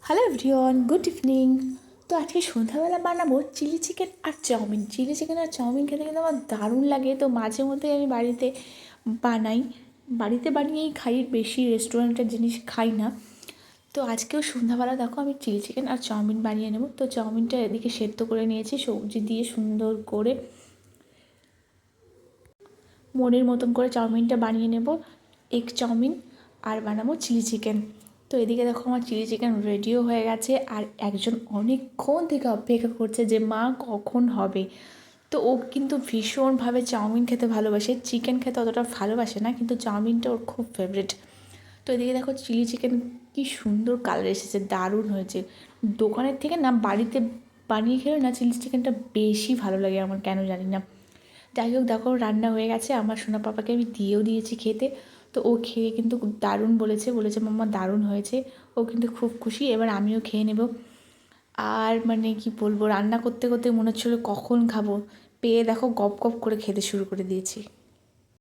Hello everyone, good evening. তো আজকে সন্ধ্যাবেলা বানাবো চিলি চিকেন আর চাউমিন। চিলি চিকেন আর চাউমিন খেতে কিন্তু আমার দারুণ লাগে। তো মাঝে মধ্যে আমি বাড়িতে বানাই, বাড়িতে বানিয়েই খাই, বেশি রেস্টুরেন্টের জিনিস খাই না। তো আজকেও সন্ধ্যাবেলা দেখো আমি চিলি চিকেন আর চাউমিন বানিয়ে নেব। তো চাউমিনটা এদিকে সেদ্ধ করে নিয়েছি সবজি দিয়ে সুন্দর করে, মনের মতন করে চাউমিনটা বানিয়ে নেব, এগ চাউমিন, আর বানাবো চিলি চিকেন। তো এদিকে দেখো আমার চিলি চিকেন রেডিও হয়ে গেছে, আর একজন অনেকক্ষণ থেকে অপেক্ষা করছে যে মা কখন হবে। তো ও কিন্তু ভীষণভাবে চাউমিন খেতে ভালোবাসে, চিকেন খেতে অতটা ভালোবাসে না, কিন্তু চাউমিনটা ওর খুব ফেভারিট। তো এদিকে দেখো চিলি চিকেন কি সুন্দর কালার এসেছে, দারুণ হয়েছে। দোকানের থেকে না বাড়িতে বানিয়ে খেলে না চিলি চিকেনটা বেশি ভালো লাগে আমার, কেন জানি না। যাই হোক দেখো রান্না হয়ে গেছে, আমার সোনা পাপাকে আমি দিয়েও দিয়েছি খেতে। তো ও খেয়ে কিন্তু খুব দারুণ বলেছে মাম্মা দারুণ হয়েছে। ও কিন্তু খুব খুশি, এবার আমিও খেয়ে নেব। আর মানে কি বলবো, রান্না করতে করতে মনে হচ্ছিলো কখন খাবো, পেয়ে দেখো গপ গপ করে খেতে শুরু করে দিয়েছি।